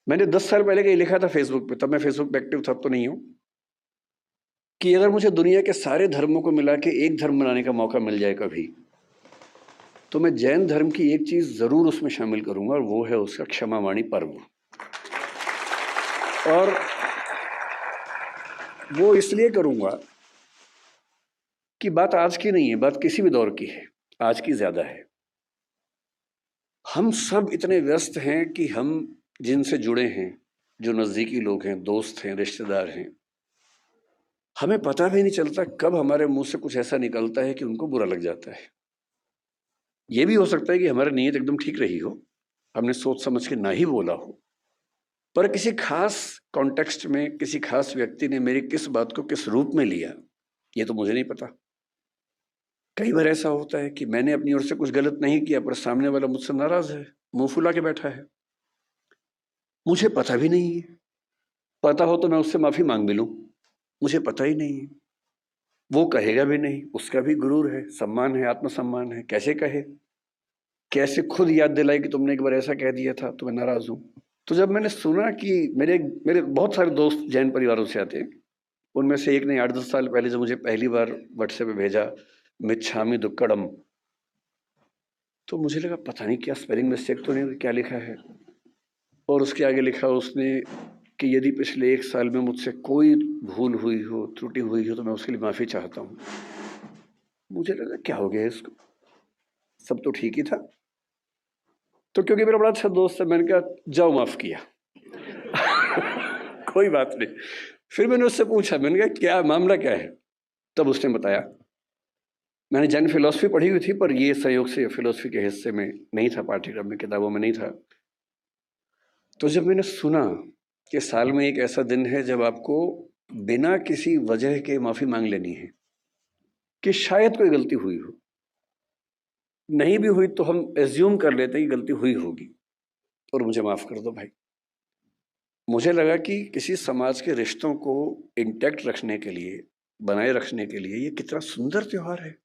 मैंने 10 साल पहले कहीं लिखा था फेसबुक पे, तब मैं फेसबुक पे एक्टिव था, अब तो नहीं हूँ, कि अगर मुझे दुनिया के सारे धर्मों को मिला के एक धर्म बनाने का मौका मिल जाए कभी, तो मैं जैन धर्म की एक चीज जरूर उसमें शामिल करूंगा, और वो है उसका क्षमावाणी पर्व। और वो इसलिए करूंगा कि बात आज की नहीं है, बात किसी भी दौर की है, आज की ज्यादा है। हम सब इतने व्यस्त हैं कि हम जिनसे जुड़े हैं, जो नजदीकी लोग हैं, दोस्त हैं, रिश्तेदार हैं, हमें पता भी नहीं चलता कब हमारे मुंह से कुछ ऐसा निकलता है कि उनको बुरा लग जाता है। ये भी हो सकता है कि हमारी नीयत एकदम ठीक रही हो, हमने सोच समझ के ना ही बोला हो, पर किसी खास कॉन्टेक्स्ट में किसी खास व्यक्ति ने मेरी किस बात को किस रूप में लिया, ये तो मुझे नहीं पता। कई बार ऐसा होता है कि मैंने अपनी ओर से कुछ गलत नहीं किया, पर सामने वाला मुझसे नाराज है, मुंह फुला के बैठा है, मुझे पता भी नहीं है। पता हो तो मैं उससे माफी मांग भी लूं, मुझे पता ही नहीं है। वो कहेगा भी नहीं, उसका भी गुरूर है, सम्मान है, आत्मसम्मान है, कैसे कहे, कैसे खुद याद दिलाए कि तुमने एक बार ऐसा कह दिया था तो मैं नाराज हूं। तो जब मैंने सुना कि मेरे मेरे बहुत सारे दोस्त जैन परिवारों से आते हैं, उनमें से एक ने 8-10 साल पहले जब मुझे पहली बार व्हाट्सएप पे भेजा मिच्छामी दुक्कड़म, तो मुझे लगा पता नहीं क्या स्पेलिंग मिस्टेक तो नहीं, क्या लिखा है। और उसके आगे लिखा उसने कि यदि पिछले 1 साल में मुझसे कोई भूल हुई हो, त्रुटि हुई हो, तो मैं उसके लिए माफी चाहता हूँ। मुझे लगा क्या हो गया इसको, सब तो ठीक ही था। तो क्योंकि मेरा बड़ा अच्छा दोस्त है, मैंने कहा जाओ माफ किया। कोई बात नहीं। फिर मैंने उससे पूछा, मैंने कहा क्या मामला क्या है, तब उसने बताया। मैंने जैन फिलोसफी पढ़ी हुई थी, पर ये संयोग से फिलोसफी के हिस्से में नहीं था, पाठ्यक्रम में, किताबों में नहीं था। तो जब मैंने सुना कि साल में एक ऐसा दिन है जब आपको बिना किसी वजह के माफी मांग लेनी है, कि शायद कोई गलती हुई हो, नहीं भी हुई तो हम एज्यूम कर लेते हैं कि गलती हुई होगी, और मुझे माफ कर दो भाई। मुझे लगा कि किसी समाज के रिश्तों को इंटैक्ट रखने के लिए, बनाए रखने के लिए, ये कितना सुंदर त्योहार है।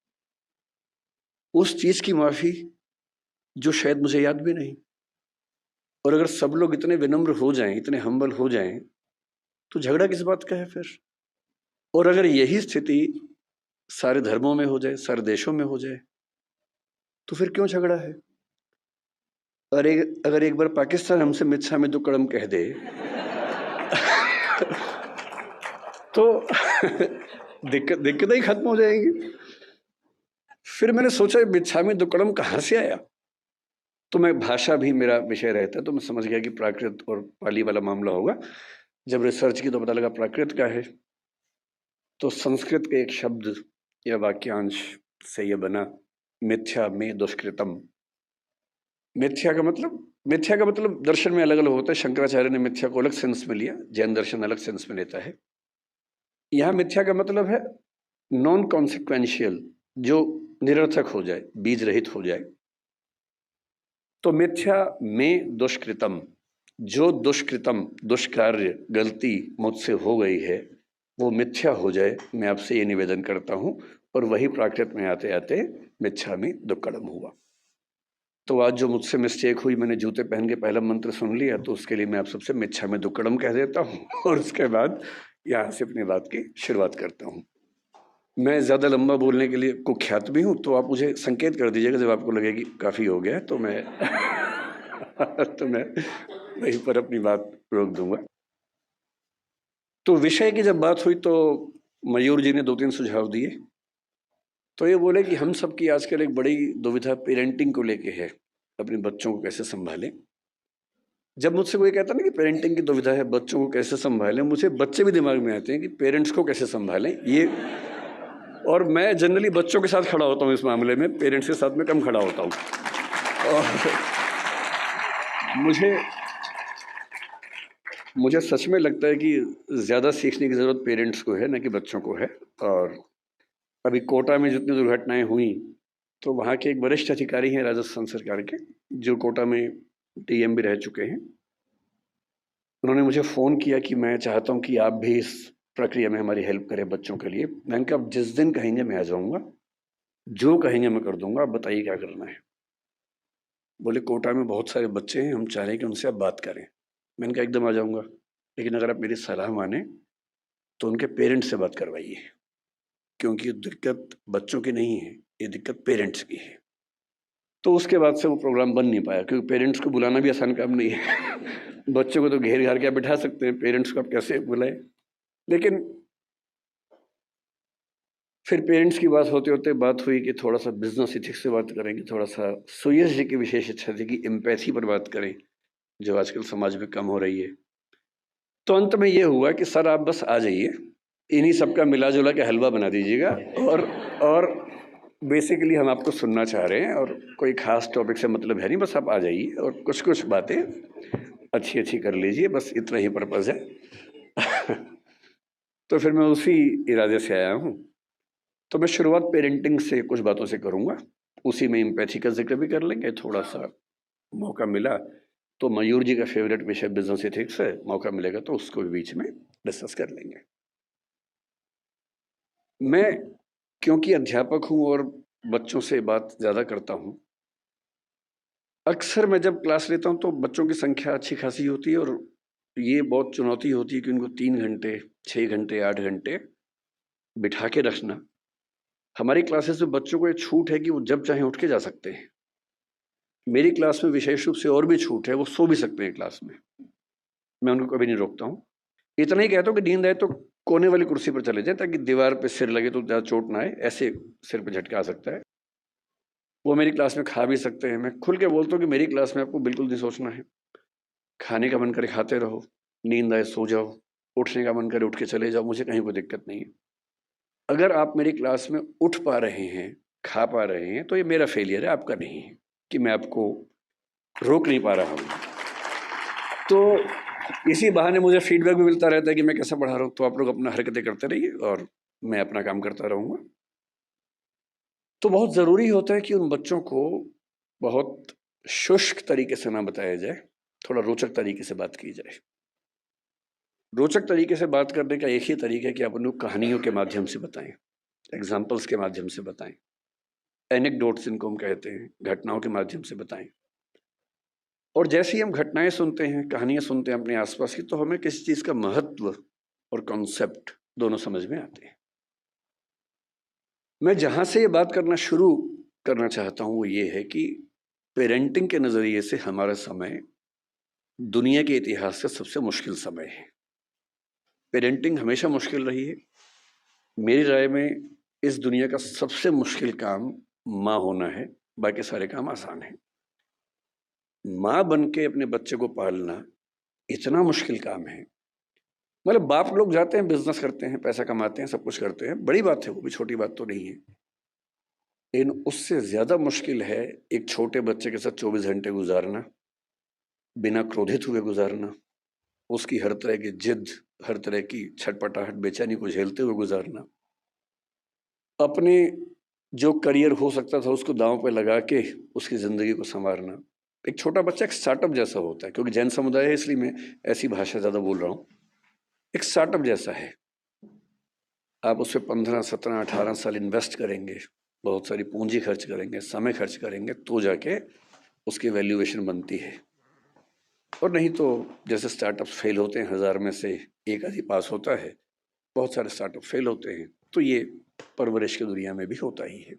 उस चीज की माफी जो शायद मुझे याद भी नहीं। और अगर सब लोग इतने विनम्र हो जाएं, इतने हम्बल हो जाएं, तो झगड़ा किस बात का है फिर। और अगर यही स्थिति सारे धर्मों में हो जाए, सारे देशों में हो जाए, तो फिर क्यों झगड़ा है। अगर एक बार पाकिस्तान हमसे मिच्छामी दुक्कड़म कह दे तो दिक्कतें ही खत्म हो जाएंगी। फिर मैंने सोचा मिच्छामी दुक्कड़म कहाँ से आया। तो मैं, भाषा भी मेरा विषय रहता है, तो मैं समझ गया कि प्राकृत और पाली वाला मामला होगा। जब रिसर्च की तो पता लगा प्राकृत का है। तो संस्कृत के एक शब्द या वाक्यांश से यह बना मिथ्या में दुष्कृतम। मिथ्या का मतलब दर्शन में अलग अलग होता है। शंकराचार्य ने मिथ्या को अलग सेंस में लिया, जैन दर्शन अलग सेंस में लेता है। यहां मिथ्या का मतलब है नॉन कॉन्सिक्वेंशियल, जो निरर्थक हो जाए, बीज रहित हो जाए। तो मिथ्या में दुष्कृतम, जो दुष्कृतम, दुष्कार्य, गलती मुझसे हो गई है, वो मिथ्या हो जाए, मैं आपसे ये निवेदन करता हूं। और वही प्राकृत में आते आते मिच्छा में दुक्कड़म हुआ। तो आज जो मुझसे मिस्टेक हुई, मैंने जूते पहन के पहला मंत्र सुन लिया, तो उसके लिए मैं आप सबसे मिच्छा में दुक्कड़म कह देता हूँ और उसके बाद यहाँ से अपनी बात की शुरुआत करता हूँ। मैं ज़्यादा लंबा बोलने के लिए कुख्यात भी हूँ, तो आप मुझे संकेत कर दीजिएगा जब आपको लगे कि काफ़ी हो गया है, तो मैं तो मैं वहीं पर अपनी बात रोक दूंगा। तो विषय की जब बात हुई तो मयूर जी ने 2-3 सुझाव दिए। तो ये बोले कि हम सबकी आजकल एक बड़ी दुविधा पेरेंटिंग को लेके है, अपने बच्चों को कैसे संभालें। जब मुझसे कोई कहता ना कि पेरेंटिंग की दुविधा है, बच्चों को कैसे संभालें, मुझे बच्चे भी दिमाग में आते हैं कि पेरेंट्स को कैसे संभालें ये। और मैं जनरली बच्चों के साथ खड़ा होता हूँ इस मामले में, पेरेंट्स के साथ में कम खड़ा होता हूँ। और मुझे सच में लगता है कि ज़्यादा सीखने की ज़रूरत पेरेंट्स को है, ना कि बच्चों को है। और अभी कोटा में जितनी दुर्घटनाएं हुई, तो वहाँ के एक वरिष्ठ अधिकारी हैं राजस्थान सरकार के, जो कोटा में डीएम भी रह चुके हैं। उन्होंने मुझे फ़ोन किया कि मैं चाहता हूँ कि आप भी इस प्रक्रिया में हमारी हेल्प करें बच्चों के लिए। मैंने कहा जिस दिन कहेंगे मैं आ जाऊँगा, जो कहेंगे मैं कर दूंगा, आप बताइए क्या करना है। बोले कोटा में बहुत सारे बच्चे हैं, हम चाह रहे हैं कि उनसे आप बात करें। मैंने कहा एकदम आ जाऊँगा, लेकिन अगर आप मेरी सलाह माने तो उनके पेरेंट्स से बात करवाइए, क्योंकि ये दिक्कत बच्चों की नहीं है, ये दिक्कत पेरेंट्स की है। तो उसके बाद से वो प्रोग्राम बन नहीं पाया, क्योंकि पेरेंट्स को बुलाना भी आसान काम नहीं है। बच्चों को तो घेर घार के बिठा सकते हैं, पेरेंट्स को आप कैसे बुलाएं। लेकिन फिर पेरेंट्स की बात होते होते बात हुई कि थोड़ा सा बिजनेस एथिक्स से बात करेंगे, थोड़ा सा सुयश जी की विशेष इच्छा थी कि एम्पैथी पर बात करें, जो आजकल समाज में कम हो रही है। तो अंत में ये हुआ कि सर आप बस आ जाइए, इन्हीं सबका मिला जुला के हलवा बना दीजिएगा, और बेसिकली हम आपको सुनना चाह रहे हैं, और कोई खास टॉपिक से मतलब है नहीं, बस आप आ जाइए और कुछ कुछ बातें अच्छी अच्छी कर लीजिए, बस इतना ही पर्पज़ है। तो फिर मैं उसी इरादे से आया हूँ। तो मैं शुरुआत पेरेंटिंग से कुछ बातों से करूँगा, उसी में एम्पैथी का जिक्र भी कर लेंगे, थोड़ा सा मौका मिला तो मयूर जी का फेवरेट विषय बिजनेस एथिक्स है, मौका मिलेगा तो उसको भी बीच में डिस्कस कर लेंगे। मैं क्योंकि अध्यापक हूँ और बच्चों से बात ज़्यादा करता हूँ, अक्सर मैं जब क्लास लेता हूँ तो बच्चों की संख्या अच्छी खासी होती है, और ये बहुत चुनौती होती है कि उनको 3 घंटे 6 घंटे 8 घंटे बिठा के रखना। हमारी क्लासेस में बच्चों को ये छूट है कि वो जब चाहें उठ के जा सकते हैं। मेरी क्लास में विशेष रूप से और भी छूट है, वो सो भी सकते हैं क्लास में, मैं उनको कभी नहीं रोकता हूँ। इतना ही कहता हूँ कि नींद आए तो कोने वाली कुर्सी पर चले जाए, ताकि दीवार पे सिर लगे तो ज़्यादा चोट ना आए, ऐसे सिर पे झटका आ सकता है। वो मेरी क्लास में खा भी सकते हैं। मैं खुल के बोलता हूँ कि मेरी क्लास में आपको बिल्कुल नहीं सोचना है, खाने का मन करे खाते रहो, नींद आए सो जाओ, उठने का मन करे उठ के चले जाओ, मुझे कहीं कोई दिक्कत नहीं है। अगर आप मेरी क्लास में उठ पा रहे हैं, खा पा रहे हैं, तो ये मेरा फेलियर है, आपका नहीं है, कि मैं आपको रोक नहीं पा रहा हूँ। तो इसी बहाने मुझे फीडबैक भी मिलता रहता है कि मैं कैसा पढ़ा रहा हूँ। तो आप लोग अपना हरकतें करते रहिए और मैं अपना काम करता रहूँगा। तो बहुत ज़रूरी होता है कि उन बच्चों को बहुत शुष्क तरीके से ना बताया जाए, थोड़ा रोचक तरीके से बात की जाए। रोचक तरीके से बात करने का एक ही तरीका है कि आप उनको कहानियों के माध्यम से बताएं, एग्जाम्पल्स के माध्यम से बताएं, एनेक्डोट्स इनको हम कहते हैं, घटनाओं के माध्यम से बताएं। और जैसे ही हम घटनाएं सुनते हैं, कहानियां सुनते हैं अपने आसपास की, तो हमें किसी चीज़ का महत्व और कॉन्सेप्ट दोनों समझ में आते हैं। मैं जहां से ये बात करना शुरू करना चाहता हूं वो ये है कि पेरेंटिंग के नज़रिए से हमारा समय दुनिया के इतिहास का सबसे मुश्किल समय है। पेरेंटिंग हमेशा मुश्किल रही है। मेरी राय में इस दुनिया का सबसे मुश्किल काम माँ होना है, बाकी सारे काम आसान हैं। माँ बन के अपने बच्चे को पालना इतना मुश्किल काम है। मतलब बाप लोग जाते हैं, बिजनेस करते हैं, पैसा कमाते हैं, सब कुछ करते हैं, बड़ी बात है, वो भी छोटी बात तो नहीं है। लेकिन उससे ज्यादा मुश्किल है एक छोटे बच्चे के साथ 24 घंटे गुजारना, बिना क्रोधित हुए गुजारना, उसकी हर तरह की जिद, हर तरह की छटपटाहट, बेचैनी को झेलते हुए गुजारना, अपने जो करियर हो सकता था उसको दांव पे लगा के उसकी जिंदगी को संवारना। एक छोटा बच्चा एक स्टार्टअप जैसा होता है, क्योंकि जैन समुदाय है इसलिए मैं ऐसी भाषा ज्यादा बोल रहा हूँ। एक स्टार्टअप जैसा है, आप उस पर 15, 17, 18 साल इन्वेस्ट करेंगे, बहुत सारी पूंजी खर्च करेंगे, समय खर्च करेंगे, तो जाके उसकी वैल्यूएशन बनती है। और नहीं तो जैसे स्टार्टअप्स फेल होते हैं, 1000 में से एक आधी पास होता है, बहुत सारे स्टार्टअप फेल होते हैं। तो ये परवरिश की दुनिया में भी होता ही है।